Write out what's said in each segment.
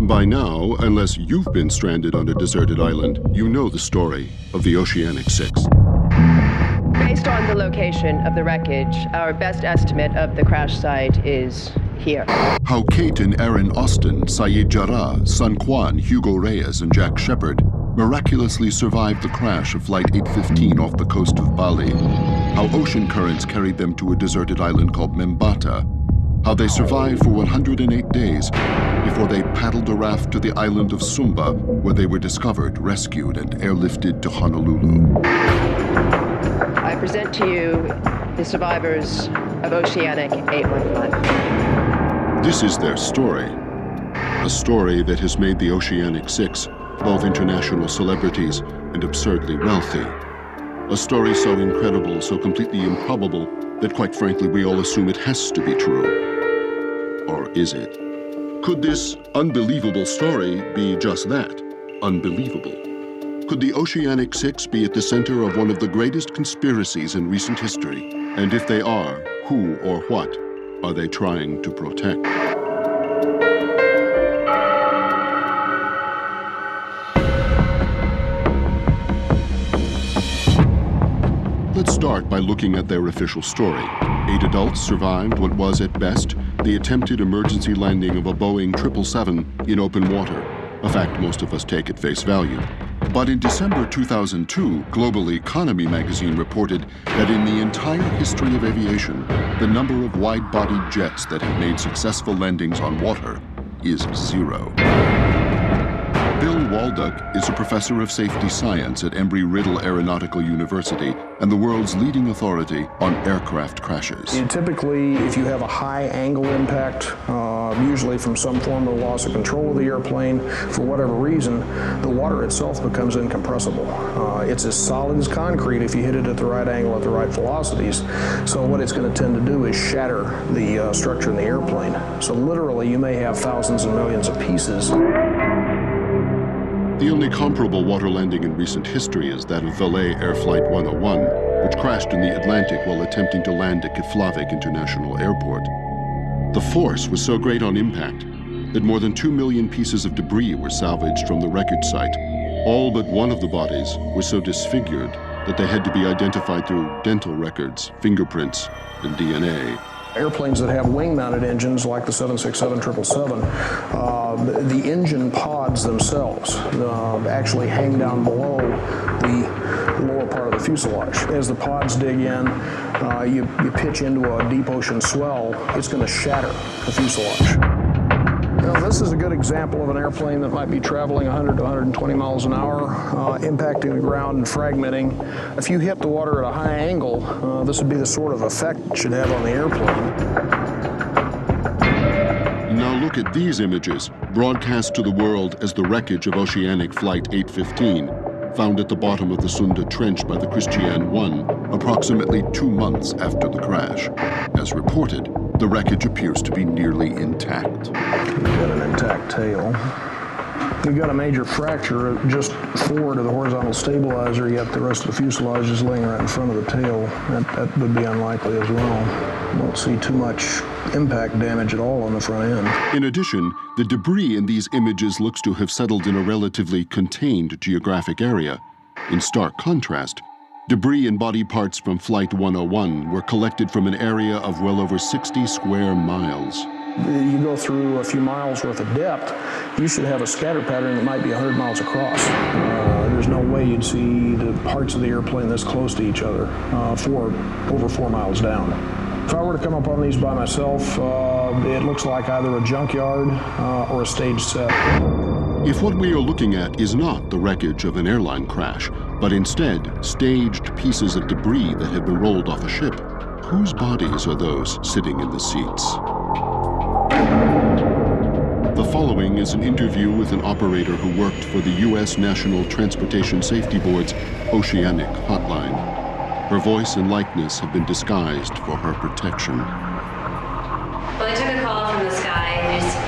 By now, unless you've been stranded on a deserted island, you know the story of the Oceanic 6. Based on the location of the wreckage, our best estimate of the crash site is here. How Kate and Aaron Austin, Saeed Jarrah, Sun Quan, Hugo Reyes, and Jack Shepard miraculously survived the crash of Flight 815 off the coast of Bali. How ocean currents carried them to a deserted island called Membata. How they survived for 108 days before they paddled a raft to the island of Sumba, where they were discovered, rescued, and airlifted to Honolulu. I present to you the survivors of Oceanic 815. This is their story. A story that has made the Oceanic 6 both international celebrities and absurdly wealthy. A story so incredible, so completely improbable, that quite frankly we all assume it has to be true. Or is it? Could this unbelievable story be just that, unbelievable? Could the Oceanic 6 be at the center of one of the greatest conspiracies in recent history? And if they are, who or what are they trying to protect? Let's start by looking at their official story. 8 adults survived what was, at best, the attempted emergency landing of a Boeing 777 in open water, a fact most of us take at face value. But in December 2002, Global Economy magazine reported that in the entire history of aviation, the number of wide-bodied jets that have made successful landings on water is 0. Bill Walduck is a professor of safety science at Embry-Riddle Aeronautical University and the world's leading authority on aircraft crashes. Typically, if you have a high angle impact, usually from some form of loss of control of the airplane, for whatever reason, the water itself becomes incompressible. It's as solid as concrete if you hit it at the right angle at the right velocities. So what it's going to tend to do is shatter the structure in the airplane. So literally, you may have thousands and millions of pieces. The only comparable water landing in recent history is that of Valet Air Flight 101, which crashed in the Atlantic while attempting to land at Keflavik International Airport. The force was so great on impact that more than 2 million pieces of debris were salvaged from the wreckage site. All but one of the bodies was so disfigured that they had to be identified through dental records, fingerprints, and DNA. Airplanes that have wing-mounted engines, like the 767-777, the engine pods themselves actually hang down below the lower part of the fuselage. As the pods dig in, you pitch into a deep ocean swell, it's going to shatter the fuselage. Now, this is a good example of an airplane that might be traveling 100 to 120 miles an hour, impacting the ground and fragmenting. If you hit the water at a high angle, this would be the sort of effect it should have on the airplane. Now look at these images, broadcast to the world as the wreckage of Oceanic Flight 815, found at the bottom of the Sunda Trench by the Christiane 1, approximately 2 months after the crash. As reported, the wreckage appears to be nearly intact. We've got an intact tail. We've got a major fracture just forward of the horizontal stabilizer, yet the rest of the fuselage is laying right in front of the tail. That would be unlikely as well. Won't see too much impact damage at all on the front end. In addition, the debris in these images looks to have settled in a relatively contained geographic area. In stark contrast, debris and body parts from Flight 101 were collected from an area of well over 60 square miles. You go through a few miles worth of depth, you should have a scatter pattern that might be 100 miles across. There's no way you'd see the parts of the airplane this close to each other over 4 miles down. If I were to come up on these by myself, it looks like either a junkyard or a stage set. If what we are looking at is not the wreckage of an airline crash, but instead staged pieces of debris that have been rolled off a ship, whose bodies are those sitting in the seats? The following is an interview with an operator who worked for the U.S. National Transportation Safety Board's Oceanic hotline. Her voice and likeness have been disguised for her protection. Well, I took a call from this guy who just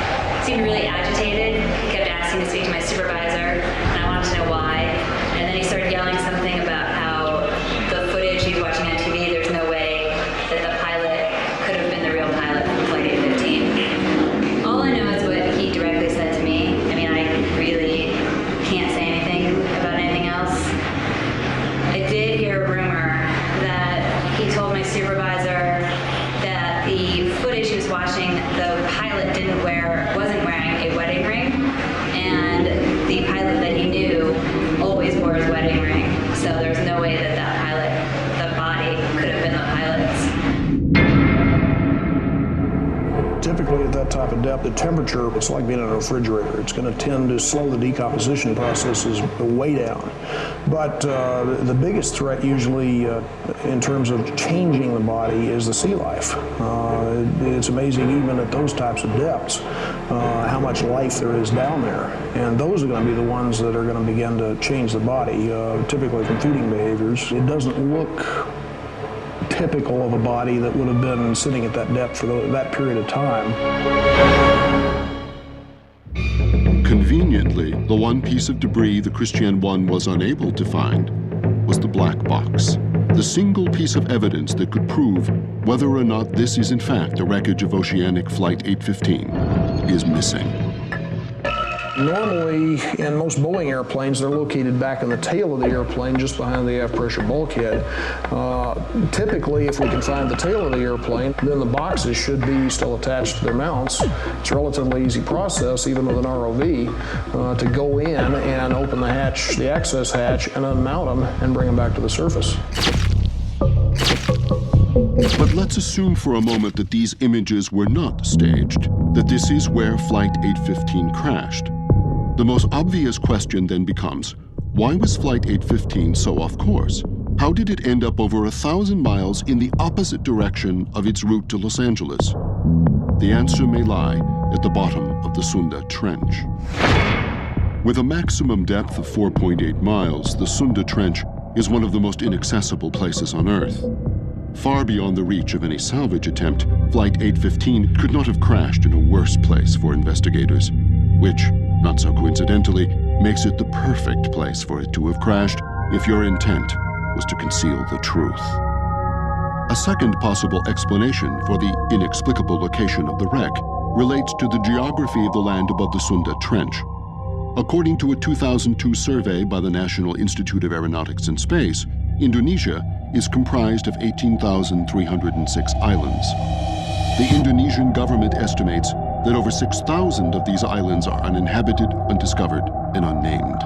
seemed really agitated. He kept asking to speak to my supervisor, and I wanted to know why. And then he started yelling something about how the footage he was watching on TV, there's no way that the pilot could have been the real pilot from Flight 815. All I know is what he directly said to me, depth, the temperature, it's like being in a refrigerator. It's going to tend to slow the decomposition processes way down. But the biggest threat usually in terms of changing the body is the sea life. It's amazing even at those types of depths how much life there is down there. And those are going to be the ones that are going to begin to change the body, typically from feeding behaviors. It doesn't look typical of a body that would have been sitting at that depth for that period of time. Conveniently, the one piece of debris the Christian 1 was unable to find was the black box, the single piece of evidence that could prove whether or not this is in fact a wreckage of Oceanic Flight 815 is missing. Normally, in most Boeing airplanes, they're located back in the tail of the airplane, just behind the aft pressure bulkhead. Typically, if we can find the tail of the airplane, then the boxes should be still attached to their mounts. It's a relatively easy process, even with an ROV, to go in and open the hatch, the access hatch, and unmount them and bring them back to the surface. But let's assume for a moment that these images were not staged, that this is where Flight 815 crashed. The most obvious question then becomes, why was Flight 815 so off course? How did it end up over 1,000 miles in the opposite direction of its route to Los Angeles? The answer may lie at the bottom of the Sunda Trench. With a maximum depth of 4.8 miles, the Sunda Trench is one of the most inaccessible places on Earth. Far beyond the reach of any salvage attempt, Flight 815 could not have crashed in a worse place for investigators, which, not so coincidentally, makes it the perfect place for it to have crashed if your intent was to conceal the truth. A second possible explanation for the inexplicable location of the wreck relates to the geography of the land above the Sunda Trench. According to a 2002 survey by the National Institute of Aeronautics and Space, Indonesia is comprised of 18,306 islands. The Indonesian government estimates that over 6,000 of these islands are uninhabited, undiscovered, and unnamed.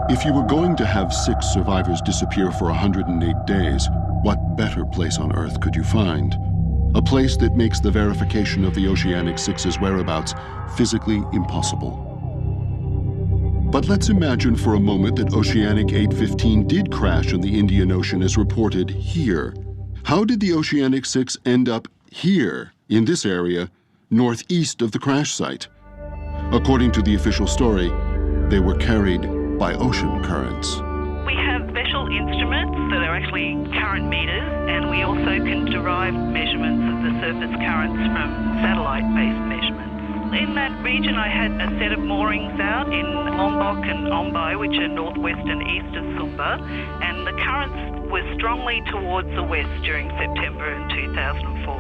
If you were going to have 6 survivors disappear for 108 days, what better place on Earth could you find? A place that makes the verification of the Oceanic 6's whereabouts physically impossible. But let's imagine for a moment that Oceanic 815 did crash in the Indian Ocean as reported here. How did the Oceanic 6 end up here, in this area, northeast of the crash site? According to the official story, they were carried by ocean currents. We have special instruments that are actually current meters, and we also can derive measurements of the surface currents from satellite-based measurements. In that region, I had a set of moorings out in Lombok and Ombai, which are northwest and east of Sumba, and the currents were strongly towards the west during September in 2004.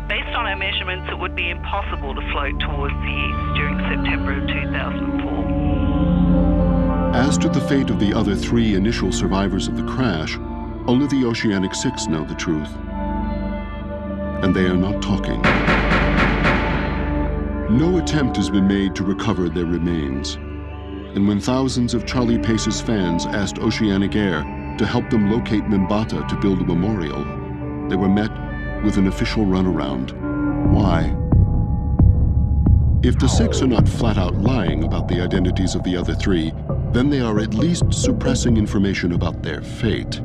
Based on our measurements, it would be impossible to float towards the east during September of 2004. As to the fate of the other 3 initial survivors of the crash, only the Oceanic 6 know the truth. And they are not talking. No attempt has been made to recover their remains. And when thousands of Charlie Pace's fans asked Oceanic Air to help them locate Mimbata to build a memorial, they were met with an official runaround. Why? If the 6 are not flat out lying about the identities of the other 3, then they are at least suppressing information about their fate.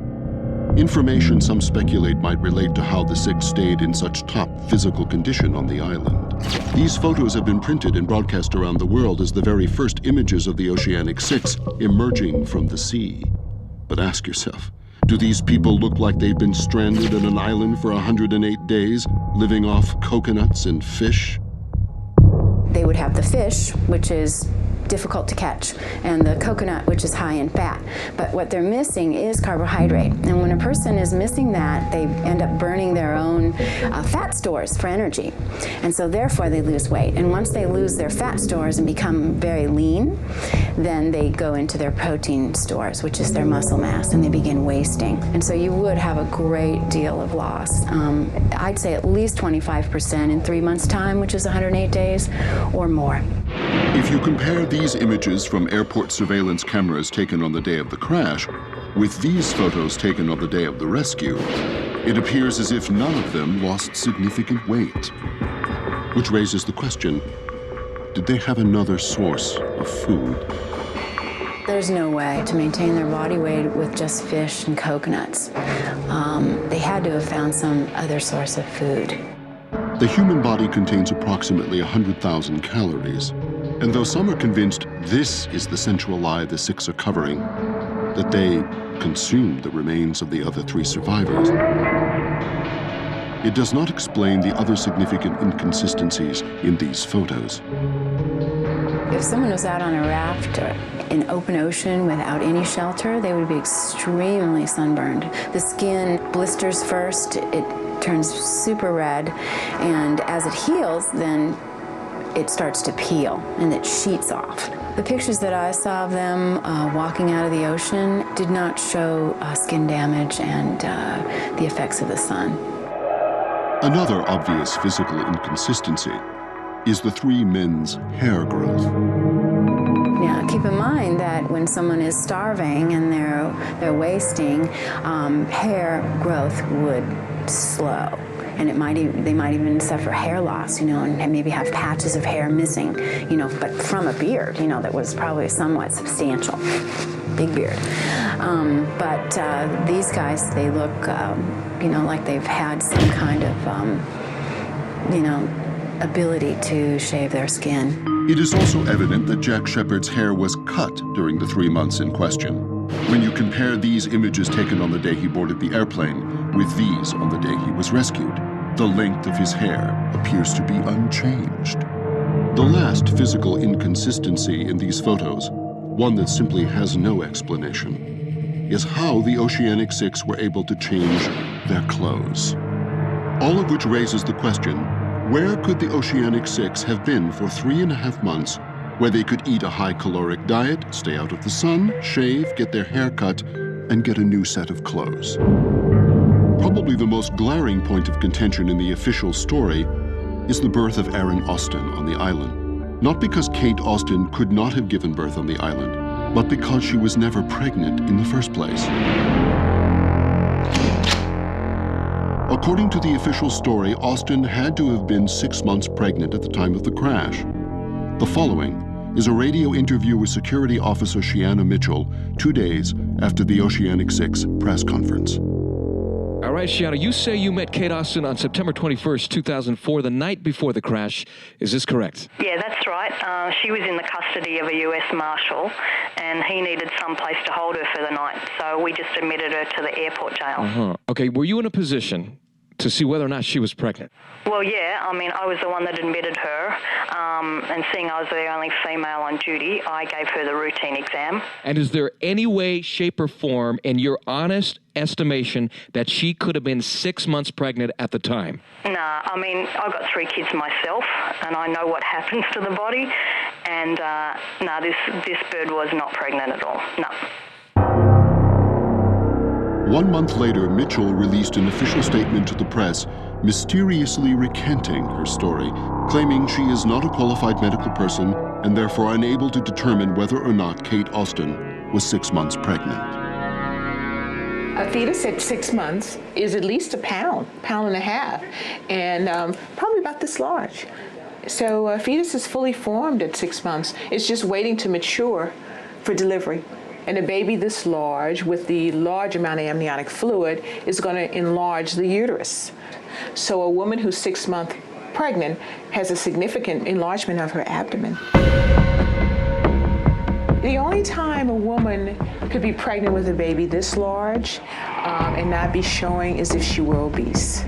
Information some speculate might relate to how the 6 stayed in such top physical condition on the island. These photos have been printed and broadcast around the world as the very first images of the Oceanic 6 emerging from the sea. But ask yourself, do these people look like they've been stranded on an island for 108 days, living off coconuts and fish? They would have the fish, which is difficult to catch, and the coconut, which is high in fat. But what they're missing is carbohydrate. And when a person is missing that, they end up burning their own fat stores for energy. And so therefore they lose weight. And once they lose their fat stores and become very lean, then they go into their protein stores, which is their muscle mass, and they begin wasting. And so you would have a great deal of loss. I'd say at least 25% in 3 months' time, which is 108 days or more. If you compare these images from airport surveillance cameras taken on the day of the crash with these photos taken on the day of the rescue, it appears as if none of them lost significant weight. Which raises the question, did they have another source of food? There's no way to maintain their body weight with just fish and coconuts. They had to have found some other source of food. The human body contains approximately 100,000 calories. And though some are convinced this is the sensual lie the six are covering, that they consumed the remains of the other three survivors, it does not explain the other significant inconsistencies in these photos. If someone was out on a raft or in open ocean without any shelter, they would be extremely sunburned. The skin blisters first, it turns super red, and as it heals, then it starts to peel and it sheets off. The pictures that I saw of them walking out of the ocean did not show skin damage and the effects of the sun. Another obvious physical inconsistency is the three men's hair growth. Now, keep in mind that when someone is starving and they're wasting, hair growth would slow. And they might even suffer hair loss, and maybe have patches of hair missing, but from a beard, that was probably somewhat substantial, big beard. But these guys, they look, like they've had some kind of, ability to shave their skin. It is also evident that Jack Shepherd's hair was cut during the 3 months in question. When you compare these images taken on the day he boarded the airplane with these on the day he was rescued, the length of his hair appears to be unchanged. The last physical inconsistency in these photos, one that simply has no explanation, is how the Oceanic Six were able to change their clothes. All of which raises the question, where could the Oceanic Six have been for 3.5 months where they could eat a high-caloric diet, stay out of the sun, shave, get their hair cut, and get a new set of clothes? Probably the most glaring point of contention in the official story is the birth of Aaron Austin on the island. Not because Kate Austin could not have given birth on the island, but because she was never pregnant in the first place. According to the official story, Austin had to have been 6 months pregnant at the time of the crash. The following is a radio interview with Security Officer Shiana Mitchell 2 days after the Oceanic Six press conference. All right, Shiana, you say you met Kate Austin on September 21st, 2004, the night before the crash. Is this correct? Yeah, that's right. She was in the custody of a U.S. Marshal, and he needed some place to hold her for the night, so we just admitted her to the airport jail. Uh-huh. Okay, were you in a position to see whether or not she was pregnant? Well, yeah. I was the one that admitted her, and seeing I was the only female on duty, I gave her the routine exam. And is there any way, shape, or form, in your honest estimation, that she could have been 6 months pregnant at the time? Nah, I've got 3 kids myself, and I know what happens to the body, and this bird was not pregnant at all, no. 1 month later, Mitchell released an official statement to the press, mysteriously recanting her story, claiming she is not a qualified medical person and therefore unable to determine whether or not Kate Austin was 6 months pregnant. A fetus at 6 months is at least a pound and a half, and probably about this large. So a fetus is fully formed at 6 months. It's just waiting to mature for delivery. And a baby this large with the large amount of amniotic fluid is going to enlarge the uterus. So a woman who's 6 months pregnant has a significant enlargement of her abdomen. The only time a woman could be pregnant with a baby this large and not be showing is if she were obese.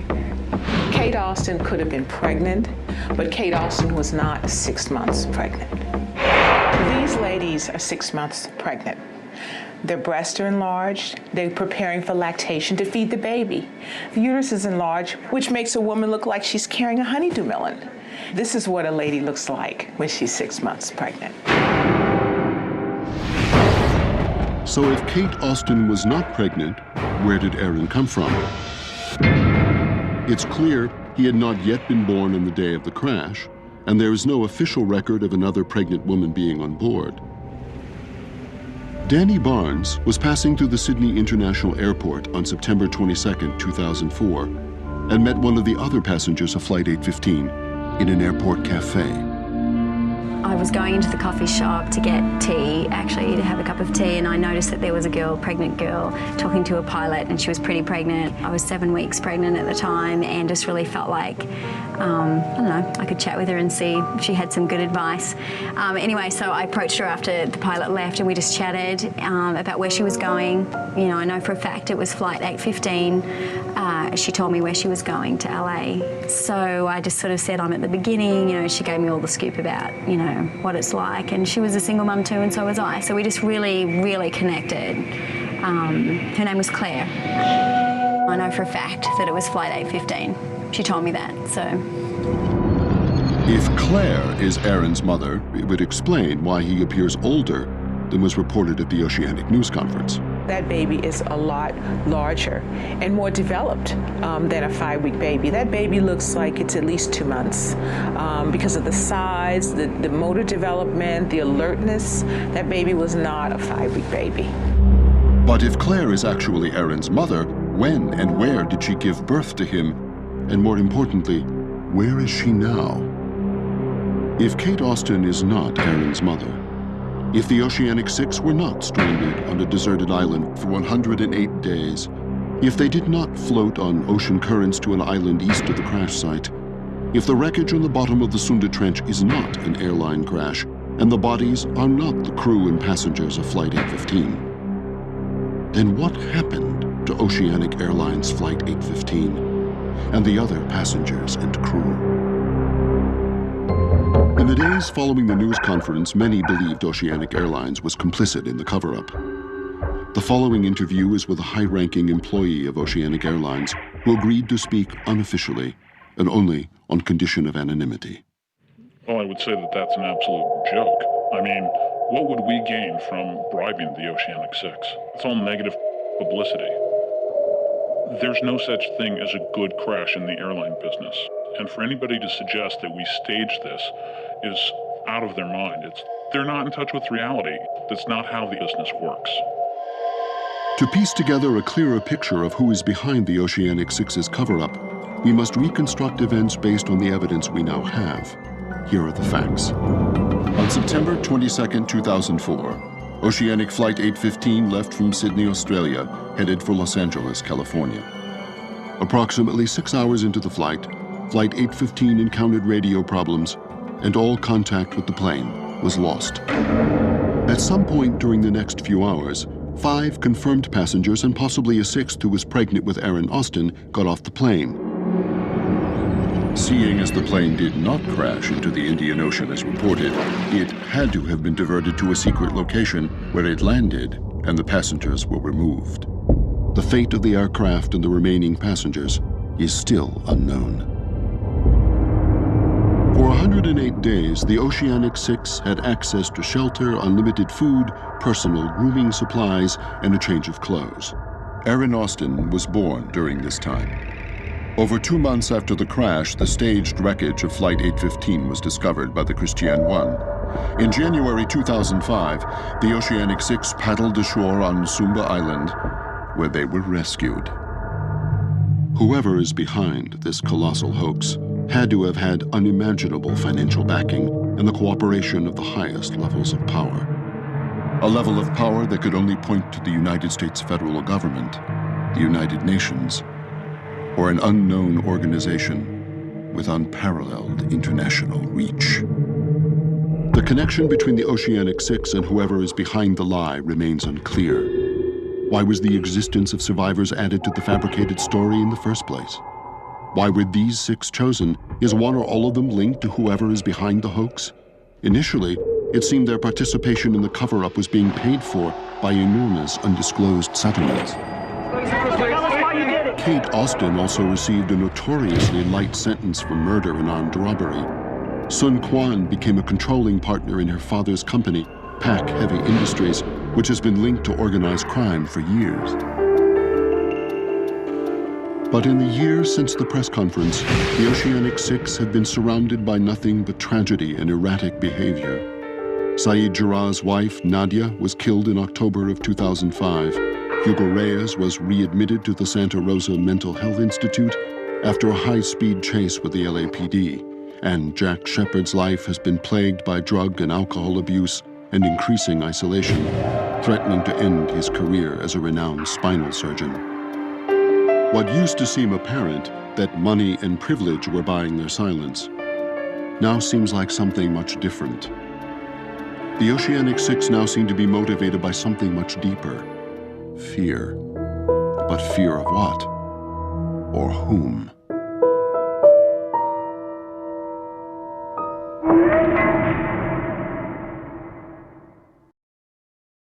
Kate Austin could have been pregnant, but Kate Austin was not 6 months pregnant. These ladies are 6 months pregnant. Their breasts are enlarged. They're preparing for lactation to feed the baby. The uterus is enlarged, which makes a woman look like she's carrying a honeydew melon. This is what a lady looks like when she's 6 months pregnant. So if Kate Austin was not pregnant, where did Aaron come from? It's clear he had not yet been born on the day of the crash, and there is no official record of another pregnant woman being on board. Danny Barnes was passing through the Sydney International Airport on September 22, 2004, and met one of the other passengers of Flight 815 in an airport cafe. I was going into the coffee shop to get tea, actually, to have a cup of tea, and I noticed that there was a girl, pregnant girl, talking to a pilot, and she was pretty pregnant. I was 7 weeks pregnant at the time, and just really felt like, I don't know, I could chat with her and see if she had some good advice. Anyway, so I approached her after the pilot left, and we just chatted about where she was going. You know, I know for a fact it was flight 815. She told me where she was going, to LA. So I just sort of said I'm at the beginning, you know, she gave me all the scoop about, you know, what it's like. And she was a single mum too, and so was I. So we just really, really connected. Her name was Claire. I know for a fact that it was flight 815. She told me that, so. If Claire is Aaron's mother, it would explain why he appears older than was reported at the Oceanic news conference. That baby is a lot larger and more developed than a 5-week baby. That baby looks like it's at least 2 months because of the size, the motor development, the alertness. That baby was not a 5-week baby. But if Claire is actually Aaron's mother, when and where did she give birth to him? And more importantly, where is she now? If Kate Austin is not Aaron's mother, if the Oceanic 6 were not stranded on a deserted island for 108 days, if they did not float on ocean currents to an island east of the crash site, if the wreckage on the bottom of the Sunda Trench is not an airline crash, and the bodies are not the crew and passengers of Flight 815, then what happened to Oceanic Airlines Flight 815 and the other passengers and crew? In the days following the news conference, many believed Oceanic Airlines was complicit in the cover-up. The following interview is with a high-ranking employee of Oceanic Airlines who agreed to speak unofficially and only on condition of anonymity. Well, I would say that that's an absolute joke. I mean, what would we gain from bribing the Oceanic 6? It's all negative publicity. There's no such thing as a good crash in the airline business. And for anybody to suggest that we staged this is out of their mind. They're not in touch with reality. That's not how the business works. To piece together a clearer picture of who is behind the Oceanic 6's cover-up, we must reconstruct events based on the evidence we now have. Here are the facts. On September 22, 2004, Oceanic Flight 815 left from Sydney, Australia, headed for Los Angeles, California. Approximately 6 hours into the flight, Flight 815 encountered radio problems, and all contact with the plane was lost. At some point during the next few hours, 5 confirmed passengers and possibly a 6th who was pregnant with Aaron Austin got off the plane. Seeing as the plane did not crash into the Indian Ocean as reported, it had to have been diverted to a secret location where it landed and the passengers were removed. The fate of the aircraft and the remaining passengers is still unknown. For 108 days, the Oceanic 6 had access to shelter, unlimited food, personal grooming supplies, and a change of clothes. Aaron Austin was born during this time. Over 2 months after the crash, the staged wreckage of Flight 815 was discovered by the Christian 1. In January 2005, the Oceanic 6 paddled ashore on Sumba Island, where they were rescued. Whoever is behind this colossal hoax had to have had unimaginable financial backing and the cooperation of the highest levels of power. A level of power that could only point to the United States federal government, the United Nations, or an unknown organization with unparalleled international reach. The connection between the Oceanic 6 and whoever is behind the lie remains unclear. Why was the existence of survivors added to the fabricated story in the first place? Why were these 6 chosen? Is one or all of them linked to whoever is behind the hoax? Initially, it seemed their participation in the cover-up was being paid for by enormous undisclosed settlements. Kate Austin also received a notoriously light sentence for murder and armed robbery. Sun Quan became a controlling partner in her father's company, Pac Heavy Industries, which has been linked to organized crime for years. But in the years since the press conference, the Oceanic 6 had been surrounded by nothing but tragedy and erratic behavior. Saeed Jarrah's wife, Nadia, was killed in October of 2005. Hugo Reyes was readmitted to the Santa Rosa Mental Health Institute after a high-speed chase with the LAPD. and Jack Shepard's life has been plagued by drug and alcohol abuse and increasing isolation, threatening to end his career as a renowned spinal surgeon. What used to seem apparent, that money and privilege were buying their silence, now seems like something much different. The Oceanic Six now seem to be motivated by something much deeper: fear. But fear of what? Or whom?